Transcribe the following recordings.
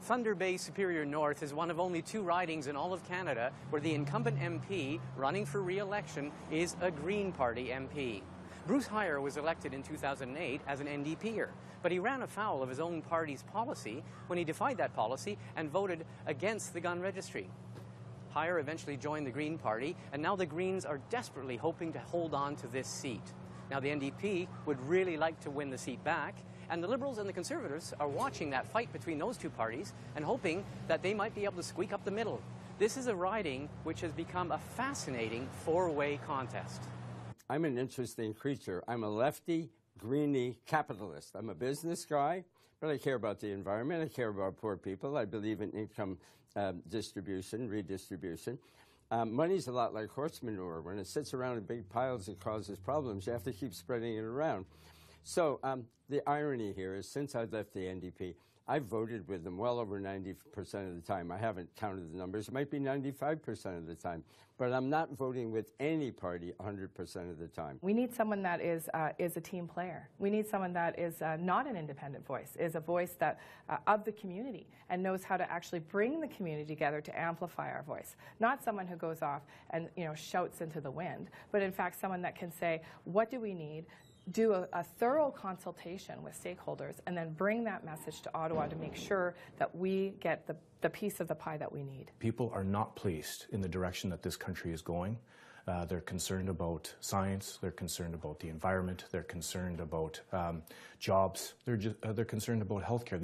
Thunder Bay Superior North is one of only 2 ridings in all of Canada where the incumbent MP running for re-election is a Green Party MP. Bruce Heyer was elected in 2008 as an NDPer, but he ran afoul of his own party's policy when he defied that policy and voted against the gun registry. Heyer eventually joined the Green Party, and now the Greens are desperately hoping to hold on to this seat. Now, the NDP would really like to win the seat back, and the Liberals and the Conservatives are watching that fight between those 2 parties and hoping that they might be able to squeak up the middle. This is a riding which has become a fascinating 4-way contest. I'm an interesting creature. I'm a lefty, greeny capitalist. I'm a business guy, but I care about the environment. I care about poor people. I believe in income distribution, redistribution. Money's a lot like horse manure. When it sits around in big piles, it causes problems. You have to keep spreading it around. So the irony here is, since I left the NDP, I've voted with them well over 90% of the time. I haven't counted the numbers. It might be 95% of the time. But I'm not voting with any party 100% of the time. We need someone that is a team player. We need someone that is not an independent voice, is a voice that of the community and knows how to actually bring the community together to amplify our voice. Not someone who goes off and shouts into the wind, but in fact someone that can say, what do we need? Do a thorough consultation with stakeholders and then bring that message to Ottawa to make sure that we get the piece of the pie that we need. People are not pleased in the direction that this country is going. They're concerned about science. They're concerned about the environment. They're concerned about jobs. They're concerned about healthcare.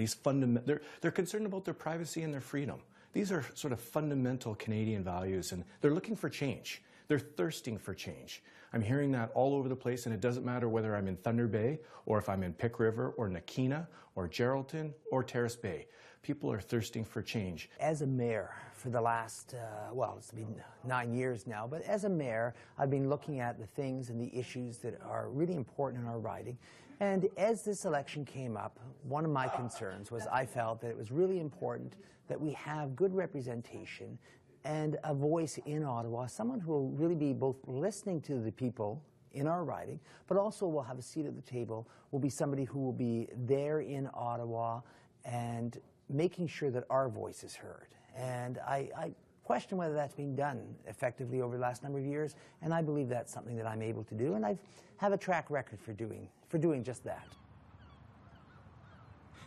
They're concerned about their privacy and their freedom. These are sort of fundamental Canadian values, and they're looking for change. They're thirsting for change. I'm hearing that all over the place, and it doesn't matter whether I'm in Thunder Bay or if I'm in Pick River or Nakina or Geraldton or Terrace Bay. People are thirsting for change. As a mayor for the last, well, it's been 9 years now, but as a mayor, I've been looking at the things and the issues that are really important in our riding. And as this election came up, one of my concerns was I felt that it was really important that we have good representation and a voice in Ottawa, someone who will really be both listening to the people in our riding, but also will have a seat at the table, will be somebody who will be there in Ottawa and making sure that our voice is heard. And I question whether that's being done effectively over the last number of years, and I believe that's something that I'm able to do, and I have a track record for doing just that.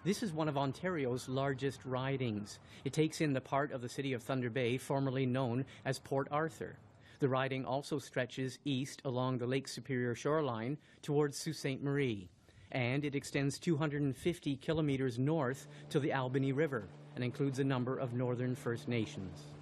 This is one of Ontario's largest ridings. It takes in the part of the city of Thunder Bay formerly known as Port Arthur. The riding also stretches east along the Lake Superior shoreline towards Sault Ste. Marie, and it extends 250 kilometers north to the Albany River and includes a number of northern First Nations.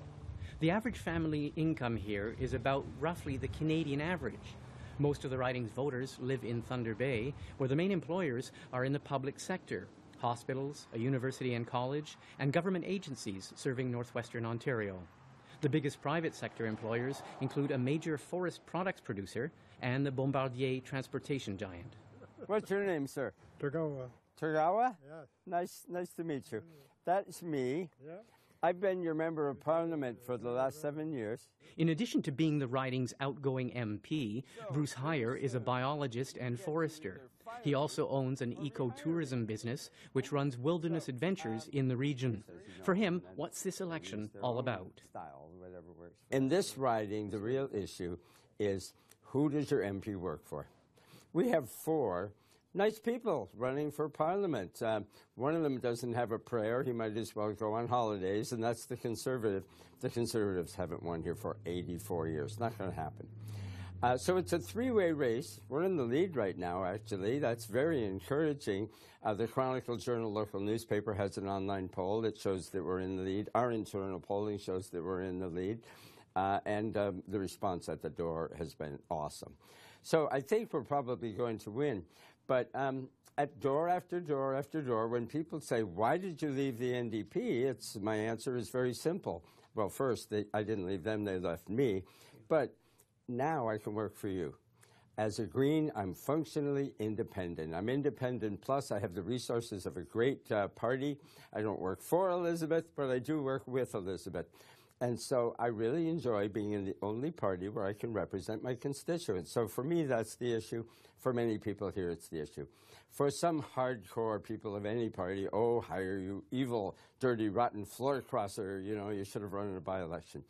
The average family income here is about roughly the Canadian average. Most of the riding's voters live in Thunder Bay, where the main employers are in the public sector: hospitals, a university and college, and government agencies serving northwestern Ontario. The biggest private sector employers include a major forest products producer and the Bombardier transportation giant. What's your name, sir? Turgawa. Turgawa? Yes. Nice to meet you. That's me. Yeah. I've been your member of parliament for the last 7 years. In addition to being the riding's outgoing MP, Bruce Heyer is a biologist and forester. He also owns an ecotourism business which runs wilderness adventures in the region. For him, what's this election all about? In this riding, the real issue is, who does your MP work for? We have 4 nice people running for parliament. One of them doesn't have a prayer. He might as well go on holidays, and that's the Conservative. The Conservatives haven't won here for 84 years. Not going to happen. So it's a 3-way race. We're in the lead right now, actually. That's very encouraging. The Chronicle Journal local newspaper has an online poll that shows that we're in the lead. Our internal polling shows that we're in the lead. And the response at the door has been awesome. So I think we're probably going to win. But at door after door after door, when people say, why did you leave the NDP? My answer is very simple. Well, first, I didn't leave them, they left me. But now I can work for you. As a Green, I'm functionally independent. I'm independent, plus I have the resources of a great party. I don't work for Elizabeth, but I do work with Elizabeth. And so I really enjoy being in the only party where I can represent my constituents. So for me, that's the issue. For many people here, it's the issue. For some hardcore people of any party, oh, hire you evil, dirty, rotten floor crosser, you know, you should have run in a by-election.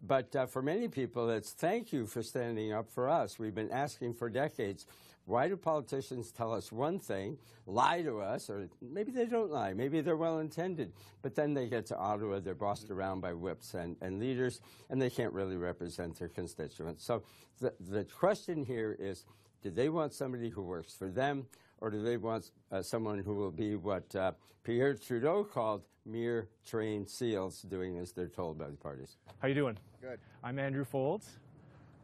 But for many people, it's thank you for standing up for us. We've been asking for decades, why do politicians tell us one thing, lie to us, or maybe they don't lie, maybe they're well-intended, but then they get to Ottawa, they're bossed around by whips and leaders, and they can't really represent their constituents. So the question here is, do they want somebody who works for them, or do they want someone who will be what Pierre Trudeau called mere trained seals, doing as they're told by the parties? How you doing? Good. I'm Andrew Folds.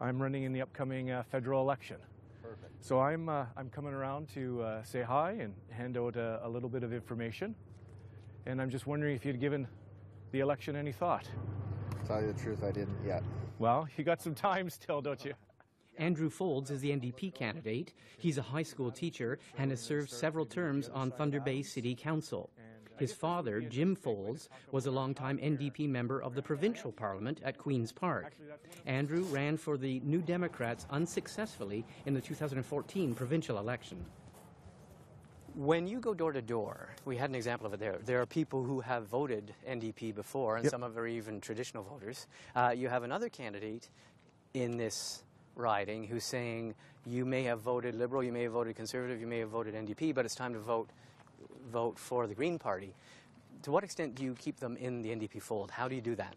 I'm running in the upcoming federal election. Perfect. So I'm coming around to say hi and hand out a little bit of information. And I'm just wondering if you'd given the election any thought. To tell you the truth, I didn't yet. Well, you got some time still, don't you? Andrew Folds is the NDP candidate. He's a high school teacher and has served several terms on Thunder Bay City Council. His father, Jim Folds, was a longtime NDP member of the provincial parliament at Queen's Park. Andrew ran for the New Democrats unsuccessfully in the 2014 provincial election. When you go door to door, we had an example of it there. There are people who have voted NDP before, and some of them are even traditional voters. You have another candidate in this riding who's saying you may have voted Liberal, you may have voted Conservative, you may have voted NDP, but it's time to vote for the Green Party. To what extent do you keep them in the NDP fold? How do you do that?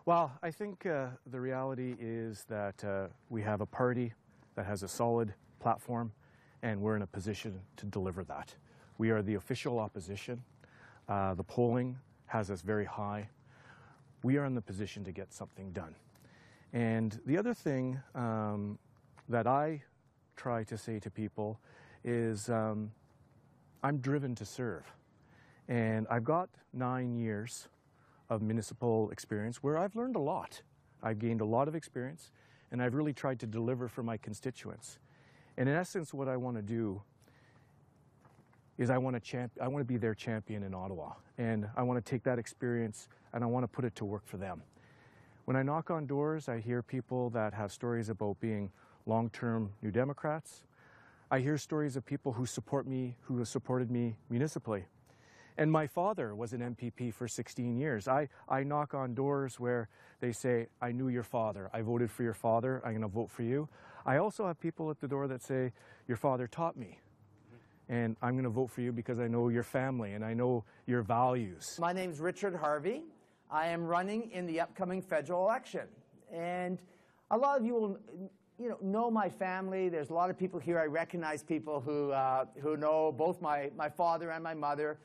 Well, I think the reality is that we have a party that has a solid platform, and we're in a position to deliver that. We are the official opposition. The polling has us very high. We are in the position to get something done. And the other thing that I try to say to people is I'm driven to serve. And I've got 9 years of municipal experience where I've learned a lot. I've gained a lot of experience, and I've really tried to deliver for my constituents. And in essence, what I want to do is I want to be their champion in Ottawa. And I want to take that experience and I want to put it to work for them. When I knock on doors, I hear people that have stories about being long-term New Democrats. I hear stories of people who support me, who have supported me municipally. And my father was an MPP for 16 years. I knock on doors where they say, I knew your father, I voted for your father, I'm going to vote for you. I also have people at the door that say, your father taught me, and I'm going to vote for you because I know your family and I know your values. My name's Richard Harvey. I am running in the upcoming federal election. And a lot of you will know my family. There's a lot of people here. I recognize people who know both my father and my mother.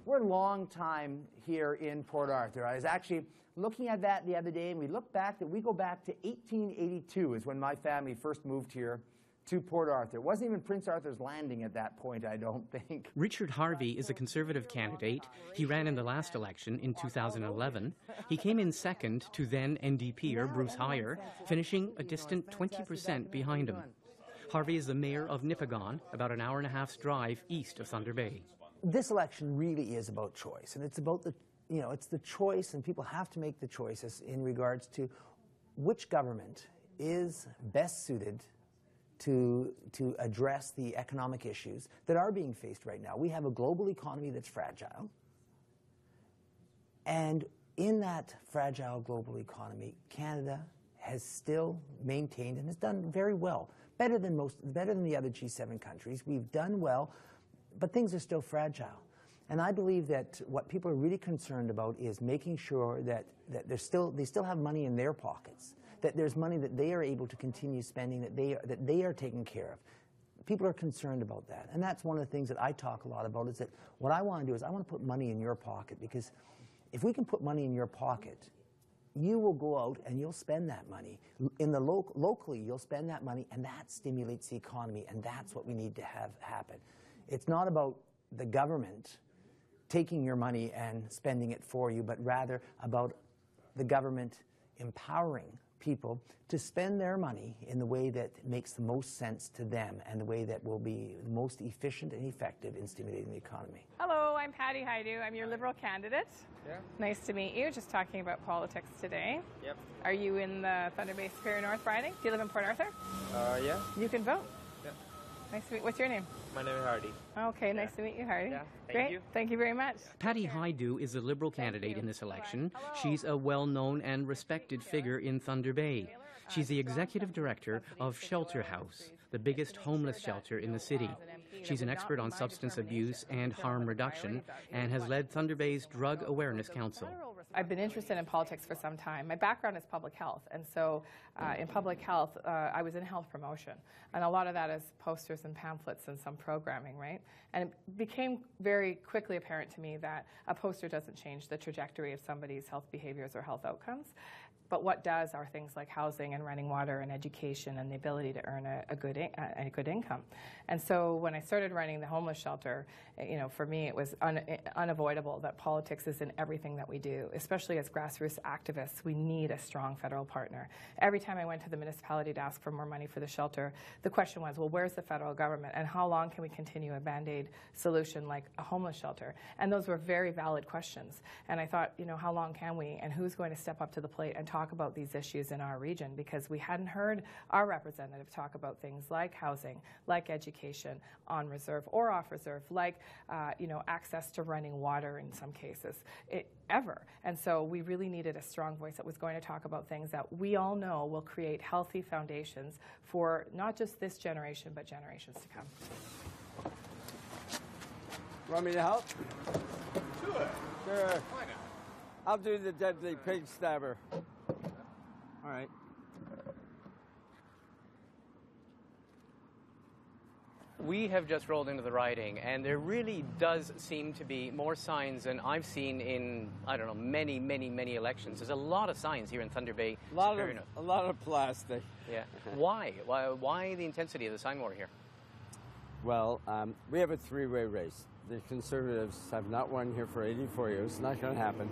We're a long time here in Port Arthur. I was actually looking at that the other day, and we go back to 1882 is when my family first moved here to Port Arthur. It wasn't even Prince Arthur's Landing at that point, I don't think. Richard Harvey is a Conservative candidate. He ran in the last election in 2011. He came in second to then NDPer Bruce Heyer, finishing a distant 20% behind him. Harvey is the mayor of Nipigon, about an hour and a half's drive east of Thunder Bay. This election really is about choice, and it's about it's the choice, and people have to make the choices in regards to which government is best suited to address the economic issues that are being faced right now. We have a global economy that's fragile, and in that fragile global economy, Canada has still maintained and has done very well, better than the other G7 countries. We've done well, but things are still fragile. And I believe that what people are really concerned about is making sure that they still have money in their pockets, that there's money that they are able to continue spending, that they are taken care of. People are concerned about that. And that's one of the things that I talk a lot about, is that what I want to do is I want to put money in your pocket, because if we can put money in your pocket, you will go out and you'll spend that money. Locally, you'll spend that money, and that stimulates the economy, and that's what we need to have happen. It's not about the government taking your money and spending it for you, but rather about the government empowering people to spend their money in the way that makes the most sense to them and the way that will be the most efficient and effective in stimulating the economy. Hello, I'm Patty Haidu. I'm your Liberal candidate. Yeah. Nice to meet you. Just talking about politics today. Yep. Are you in the Thunder Bay Superior North riding? Do you live in Port Arthur? Yeah. You can vote. Yeah. Nice to meet. What's your name? My name is Hardy. Okay, nice to meet you, Hardy. Yeah, thank Great. you. Thank you very much. Patty Haidu is the Liberal candidate in this election. Hello. She's a well-known and respected figure in Thunder Bay. She's the executive director of Shelter House, the biggest homeless shelter in the city. She's an expert on substance abuse and harm reduction and has led Thunder Bay's Drug Awareness Council. I've been interested in politics for some time. My background is public health, and so in public health, I was in health promotion, and a lot of that is posters and pamphlets and some programming, right? And it became very quickly apparent to me that a poster doesn't change the trajectory of somebody's health behaviors or health outcomes. But what does are things like housing and running water and education and the ability to earn a good income. And so when I started running the homeless shelter, you know, for me it was unavoidable that politics is in everything that we do, especially as grassroots activists. We need a strong federal partner. Every time I went to the municipality to ask for more money for the shelter, the question was, well, where's the federal government and how long can we continue a Band-Aid solution like a homeless shelter? And those were very valid questions. And I thought, you know, how long can we and who's going to step up to the plate and talk about these issues in our region, because we hadn't heard our representative talk about things like housing, like education on reserve or off reserve, like you know, access to running water in some cases, ever. And so we really needed a strong voice that was going to talk about things that we all know will create healthy foundations for not just this generation, but generations to come. Want me to help? Sure. Sure. Why not? I'll do the deadly pig stabber. All right. We have just rolled into the riding, and there really does seem to be more signs than I've seen in, I don't know, many, many, many elections. There's a lot of signs here in Thunder Bay. A lot of plastic. Yeah. Why? Why the intensity of the sign war here? Well, we have a three-way race. The Conservatives have not won here for 84 years. It's not going to happen.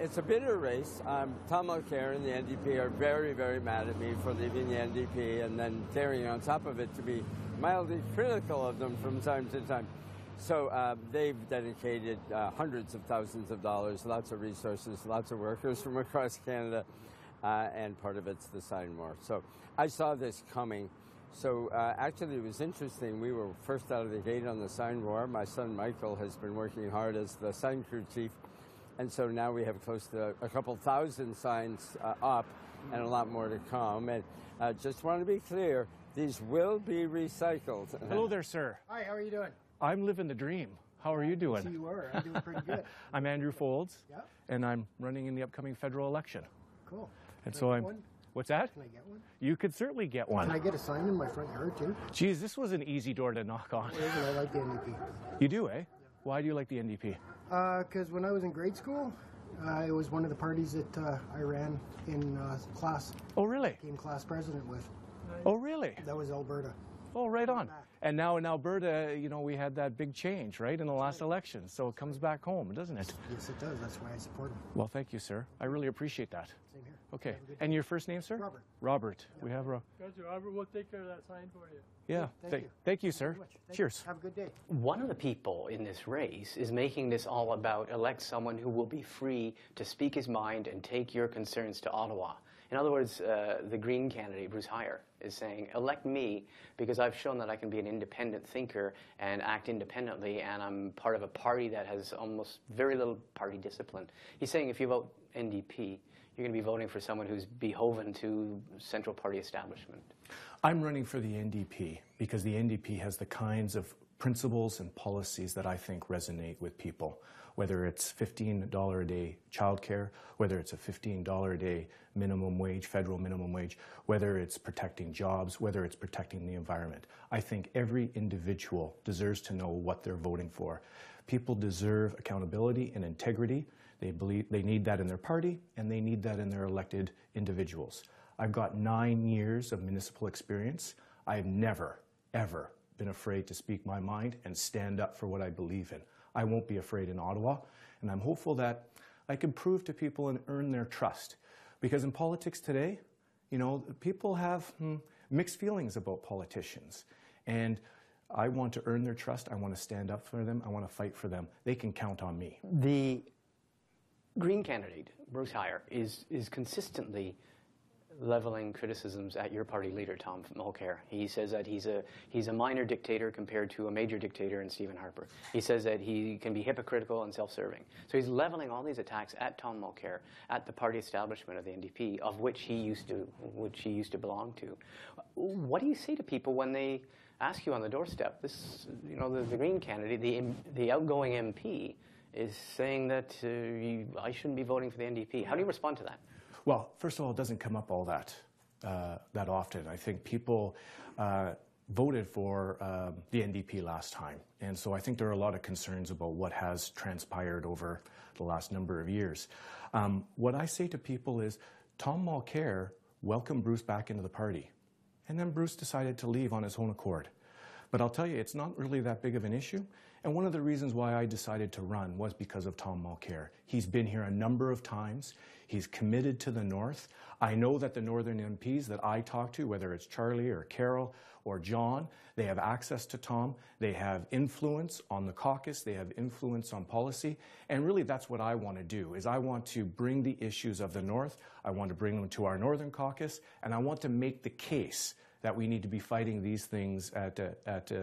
It's a bitter race. Tom Mulcair and the NDP are very, very mad at me for leaving the NDP and then daring on top of it to be mildly critical of them from time to time. So they've dedicated hundreds of thousands of dollars, lots of resources, lots of workers from across Canada, and part of it's the sign war. So I saw this coming. So actually it was interesting. We were first out of the gate on the sign war. My son Michael has been working hard as the sign crew chief. And so now we have close to a couple thousand signs up and a lot more to come. And just want to be clear, these will be recycled. Hello there, sir. Hi, how are you doing? I'm living the dream. How are you doing? So you are. I'm doing pretty good. I'm Andrew Folds, Yeah. and I'm running in the upcoming federal election. Cool. And Can so I I'm. get one? What's that? Can I get one? You could certainly get Can I one. get a sign in my front yard too? Geez, this was an easy door to knock on. It is, and I like the NDP. You do, eh? Why do you like the NDP? Because when I was in grade school, it was one of the parties that I ran in class, Oh, really? became class president with. Oh, really? That was Alberta. Oh, right on. And now in Alberta, you know, we had that big change, right, in the last election. So it comes back home, doesn't it? Yes, it does. That's why I support him. Well, thank you, sir. I really appreciate that. Same here. Okay. Have a good And day. your first name, sir? Robert. Robert. We have Robert. We'll take care of that sign for you. Yeah. Thank you. Thank you, sir. Very much. Thank Cheers. you. Have a good day. One of the people in this race is making this all about elect someone who will be free to speak his mind and take your concerns to Ottawa. In other words, the Green candidate, Bruce Heyer, is saying, elect me because I've shown that I can be an independent thinker and act independently, and I'm part of a party that has almost very little party discipline. He's saying if you vote NDP, you're going to be voting for someone who's beholden to central party establishment. I'm running for the NDP because the NDP has the kinds of principles and policies that I think resonate with people, whether it's $15 a day childcare, whether it's a $15 a day minimum wage, federal minimum wage, whether it's protecting jobs, whether it's protecting the environment. I think every individual deserves to know what they're voting for. People deserve accountability and integrity. They need that in their party, and they need that in their elected individuals. I've got 9 years of municipal experience. I've never, ever been afraid to speak my mind and stand up for what I believe in. I won't be afraid in Ottawa, and I'm hopeful that I can prove to people and earn their trust. Because in politics today, You know, people have mixed feelings about politicians. And I want to earn their trust. I want to stand up for them. I want to fight for them. They can count on me. The Green candidate, Bruce Heyer, is consistently leveling criticisms at your party leader, Tom Mulcair. He says that he's a minor dictator compared to a major dictator in Stephen Harper. He says that he can be hypocritical and self-serving. So he's leveling all these attacks at Tom Mulcair, at the party establishment of the NDP, of which he used to belong to. What do you say to people when they ask you on the doorstep? This, you know, the Green candidate, the outgoing MP, is saying that I shouldn't be voting for the NDP. How do you respond to that? Well, first of all, it doesn't come up all that often. I think people voted for the NDP last time, and so I think there are a lot of concerns about what has transpired over the last number of years. What I say to people is, Tom Mulcair welcomed Bruce back into the party, and then Bruce decided to leave on his own accord. But I'll tell you, it's not really that big of an issue. And one of the reasons why I decided to run was because of Tom Mulcair. He's been here a number of times. He's committed to the North. I know that the Northern MPs that I talk to, whether it's Charlie or Carol or John, they have access to Tom. They have influence on the caucus. They have influence on policy. And really, that's what I want to do, is I want to bring the issues of the North. I want to bring them to our Northern caucus. And I want to make the case that we need to be fighting these things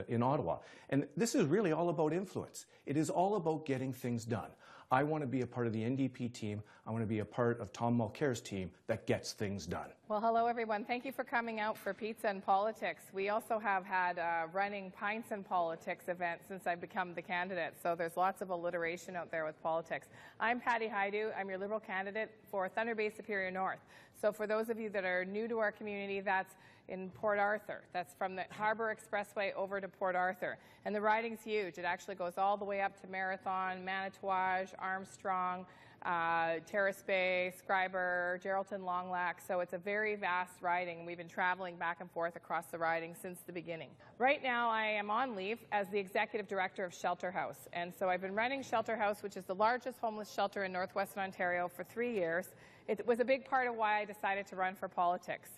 in Ottawa. And this is really all about influence. It is all about getting things done. I want to be a part of the NDP team. I want to be a part of Tom Mulcair's team that gets things done. Well, hello, everyone. Thank you for coming out for Pizza and Politics. We also have had running Pints and Politics event since I've become the candidate, so there's lots of alliteration out there with politics. I'm Patty Haidu. I'm your Liberal candidate for Thunder Bay Superior North. So for those of you that are new to our community, that's in Port Arthur. That's from the Harbour Expressway over to Port Arthur. And the riding's huge. It actually goes all the way up to Marathon, Manitouage, Armstrong, Terrace Bay, Scriber, Geraldton, Long Lac. So it's a very vast riding. We've been traveling back and forth across the riding since the beginning. Right now I am on leave as the Executive Director of Shelter House. And so I've been running Shelter House, which is the largest homeless shelter in Northwestern Ontario, for 3 years. It was a big part of why I decided to run for politics.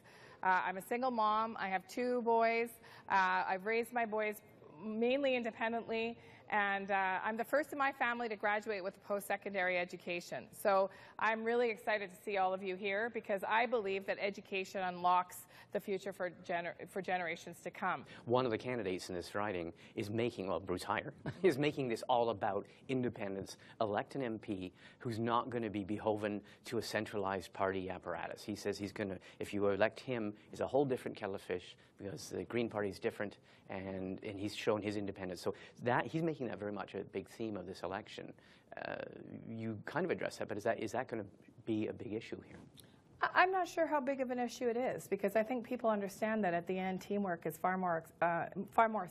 I'm a single mom. I have 2 boys. I've raised my boys mainly independently, and I'm the first in my family to graduate with a post-secondary education. So I'm really excited to see all of you here, because I believe that education unlocks the future for generations to come. One of the candidates in this riding is making, well, Bruce Heyer, is making this all about independence. Elect an MP who's not going to be beholden to a centralized party apparatus. He says he's going to, if you elect him, it's a whole different kettle of fish, because the Green Party is different, and he's shown his independence. So that he's making that very much a big theme of this election. You kind of addressed that, but is that going to be a big issue here? I'm not sure how big of an issue it is, because I think people understand that at the end, teamwork is far more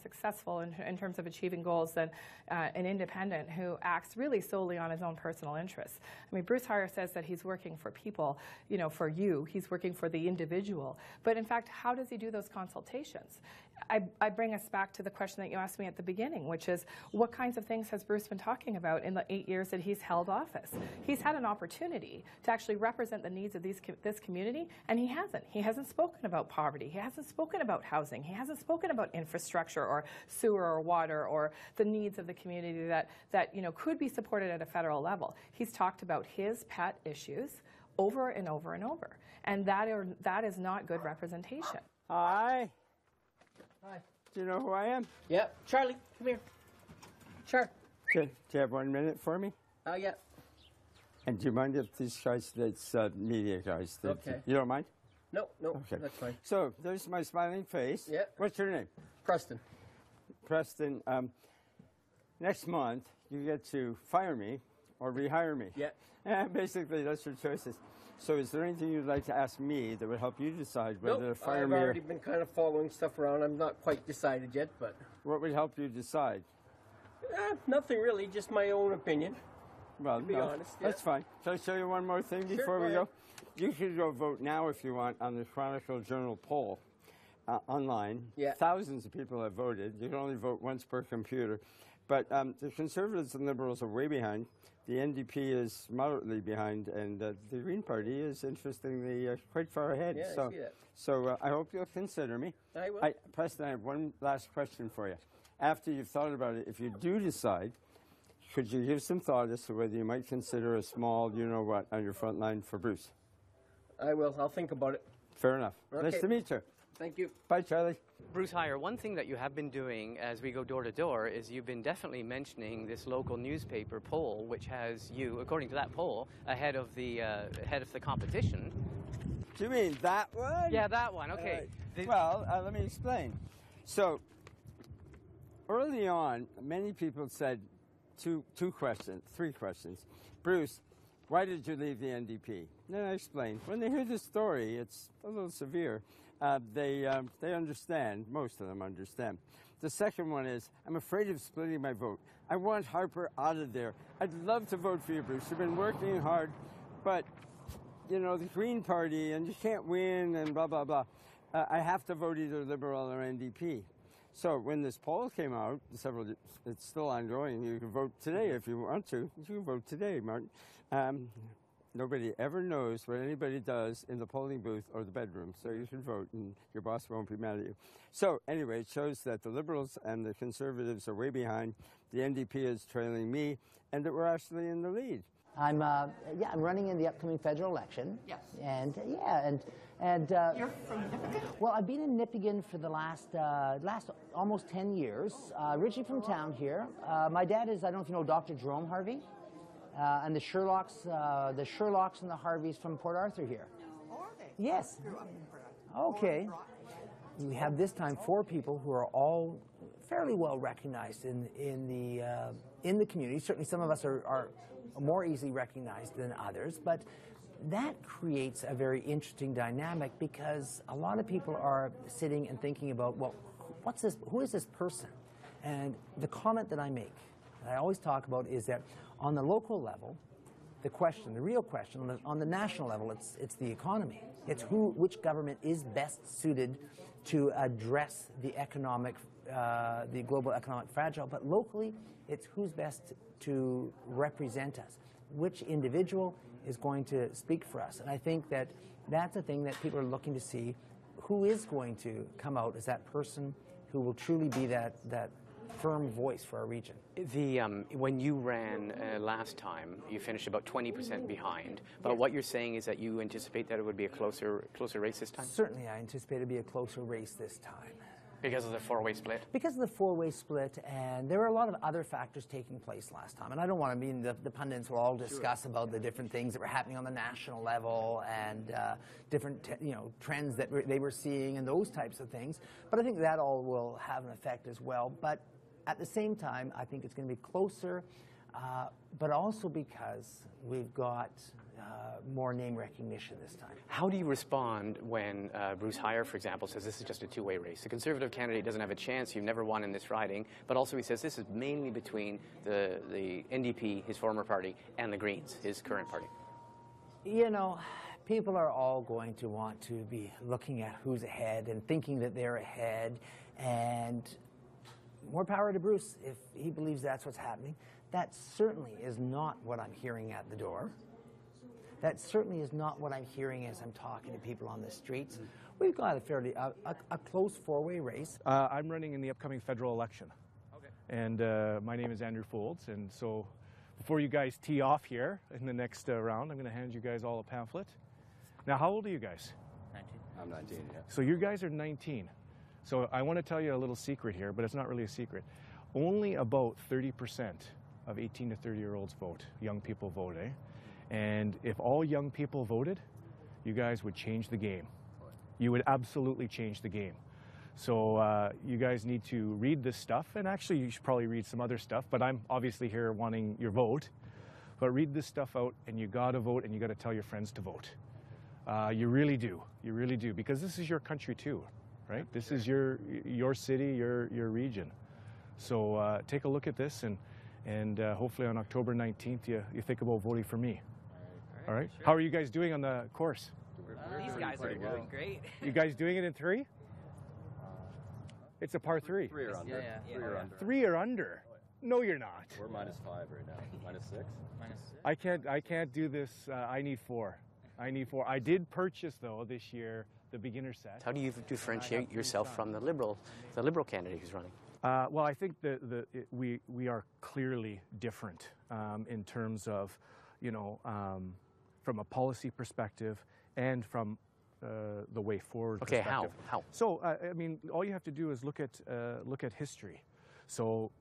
successful in terms of achieving goals than an independent who acts really solely on his own personal interests. I mean, Bruce Heyer says that he's working for people, you know, for you. He's working for the individual. But in fact, how does he do those consultations? I bring us back to the question that you asked me at the beginning, which is, what kinds of things has Bruce been talking about in the 8 years that he's held office? He's had an opportunity to actually represent the needs of this community, and he hasn't. He hasn't spoken about poverty. He hasn't spoken about housing. He hasn't spoken about infrastructure or sewer or water or the needs of the community that you know, could be supported at a federal level. He's talked about his pet issues over and over and over, and that is not good representation. Hi. Hi. Do you know who I am? Yep. Charlie, come here. Sure. Do you have 1 minute for me? Yeah. And do you mind if these guys, that's media guys, Okay. You don't mind? No, Okay. that's fine. So there's my smiling face. Yep. What's your name? Preston. Preston. Next month you get to fire me or rehire me. Yeah. Basically, that's your choices. So is there anything you'd like to ask me that would help you decide whether to fire me? I've already been kind of following stuff around. I'm not quite decided yet, but... What would help you decide? Nothing really, just my own opinion. Well, to be honest, yeah. That's fine. Shall I show you one more thing before we go? You should go vote now if you want on the Chronicle Journal poll online. Yeah. Thousands of people have voted. You can only vote once per computer. But the Conservatives and Liberals are way behind. the NDP is moderately behind, and the Green Party is interestingly quite far ahead. Yeah, so, I see that. So I hope you'll consider me. I will. Preston, I have one last question for you. After you've thought about it, if you do decide, could you give some thought as to whether you might consider a small, you-know-what, on your front line for Bruce? I will. I'll think about it. Fair enough. Okay. Nice to meet you. Thank you. Bye, Charlie. Bruce Heyer, one thing that you have been doing as we go door to door is you've been definitely mentioning this local newspaper poll, which has you, according to that poll, ahead of the competition. Do you mean that one? Yeah, that one. Okay. Well, let me explain. So, early on, many people said three questions. Bruce, why did you leave the NDP? Then I explained. When they hear the story, it's a little severe. They understand. Most of them understand. The second one is, I'm afraid of splitting my vote. I want Harper out of there. I'd love to vote for you, Bruce. You've been working hard, but, you know, the Green Party, and you can't win, and blah, blah, blah. I have to vote either Liberal or NDP. So when this poll came out, it's still ongoing. You can vote today if you want to. You can vote today, Martin. Nobody ever knows what anybody does in the polling booth or the bedroom, so you should vote, and your boss won't be mad at you. So anyway, it shows that the Liberals and the Conservatives are way behind. The NDP is trailing me, and that we're actually in the lead. I'm running in the upcoming federal election. Yes. And You're from Nipigon? well, I've been in Nipigon for the last almost 10 years. Originally from town here. My dad is, I don't know if you know Dr. Jerome Harvey, and the Sherlocks and the Harveys from Port Arthur here. Oh, are they? Yes. I grew up in Port Arthur. Okay. We have this time 4 people who are all fairly well recognized in the community. Certainly, some of us are more easily recognized than others, but that creates a very interesting dynamic because a lot of people are sitting and thinking about, well, what's this? Who is this person? And the comment that I make, that I always talk about, is that on the local level, the real question, on the national level, it's the economy. It's which government is best suited to address the global economic fragile. But locally, it's who's best to represent us. Which individual is going to speak for us? And I think that that's a thing that people are looking to see. Who is going to come out as that person who will truly be that firm voice for our region? When you ran last time, you finished about 20% behind. But what you're saying is that you anticipate that it would be a closer race this time? Certainly, I anticipate it to be a closer race this time. Because of the 4-way split? Because of the 4-way split, and there were a lot of other factors taking place last time. And I don't want to mean the pundits will all discuss about the different things that were happening on the national level and different trends that they were seeing and those types of things. But I think that all will have an effect as well. But at the same time, I think it's going to be closer, but also because we've got more name recognition this time. How do you respond when Bruce Heyer, for example, says this is just a 2-way race? The Conservative candidate doesn't have a chance. You've never won in this riding. But also he says this is mainly between the NDP, his former party, and the Greens, his current party. You know, people are all going to want to be looking at who's ahead and thinking that they're ahead. And more power to Bruce if he believes that's what's happening. That certainly is not what I'm hearing at the door. That certainly is not what I'm hearing as I'm talking to people on the streets. We've got a fairly a close 4-way race. I'm running in the upcoming federal election. Okay. And my name is Andrew Folds. And so before you guys tee off here in the next round, I'm going to hand you guys all a pamphlet. Now, how old are you guys? 19. I'm 19, yeah. So you guys are 19. So I want to tell you a little secret here, but it's not really a secret. Only about 30% of 18 to 30-year-olds vote. Young people vote, eh? And if all young people voted, you guys would change the game. You would absolutely change the game. So you guys need to read this stuff, and actually you should probably read some other stuff, but I'm obviously here wanting your vote. But read this stuff out, and you got to vote, and you got to tell your friends to vote. You really do, because this is your country too, right? This is your city, your region. So take a look at this, and hopefully on October 19th, you think about voting for me. All right? Sure. How are you guys doing on the course? These guys are doing great. You guys doing it in 3? It's a par 3. 3 or under. Yeah. 3 or under. No, you're not. We're -5 right now. -6? I can't do this. I need 4. I did purchase, though, this year the beginner set. How do you differentiate yourself from the Liberal candidate who's running? Well, I think we are clearly different in terms of, from a policy perspective and from the way forward perspective. How? So, I mean, all you have to do is look at history. So,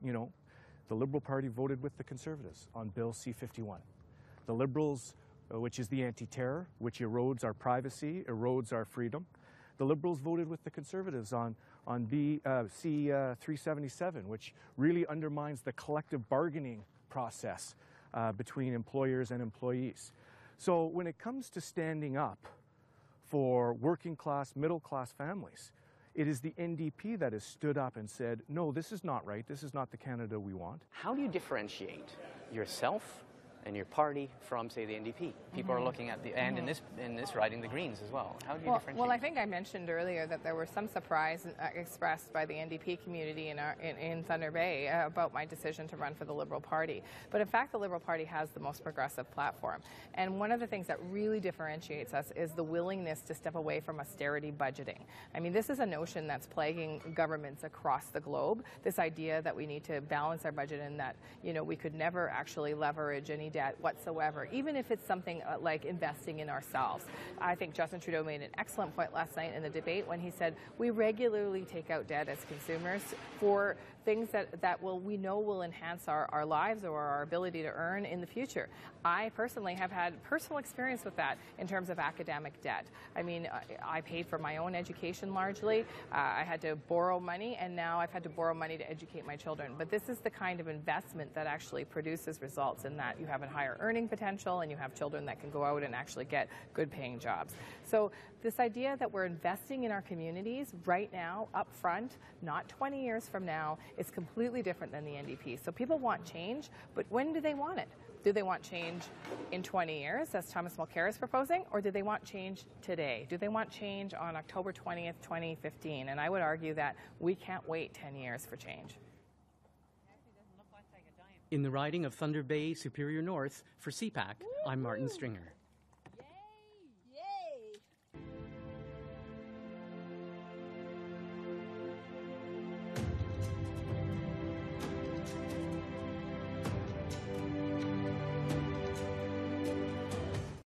the Liberal Party voted with the Conservatives on Bill C-51. The Liberals, which is the anti-terror, which erodes our privacy, erodes our freedom. The Liberals voted with the Conservatives on C-377, which really undermines the collective bargaining process between employers and employees. So when it comes to standing up for working class, middle class families, it is the NDP that has stood up and said, no, this is not right. This is not the Canada we want. How do you differentiate yourself and your party from, say, the NDP? People are looking at and in this riding, the Greens as well. How do you differentiate? Well, I think I mentioned earlier that there was some surprise expressed by the NDP community in Thunder Bay about my decision to run for the Liberal Party. But in fact, the Liberal Party has the most progressive platform. And one of the things that really differentiates us is the willingness to step away from austerity budgeting. I mean, this is a notion that's plaguing governments across the globe, this idea that we need to balance our budget and that, we could never actually leverage any debt whatsoever, even if it's something like investing in ourselves. I think Justin Trudeau made an excellent point last night in the debate when he said we regularly take out debt as consumers for things that we know will enhance our lives or our ability to earn in the future. I personally have had personal experience with that in terms of academic debt. I mean, I paid for my own education largely. I had to borrow money, and now I've had to borrow money to educate my children. But this is the kind of investment that actually produces results in that you have a higher earning potential and you have children that can go out and actually get good paying jobs. So this idea that we're investing in our communities right now, up front, not 20 years from now, is completely different than the NDP. So people want change, but when do they want it? Do they want change in 20 years, as Thomas Mulcair is proposing, or do they want change today? Do they want change on October 20th, 2015? And I would argue that we can't wait 10 years for change. In the riding of Thunder Bay, Superior North, for CPAC, I'm Martin Stringer.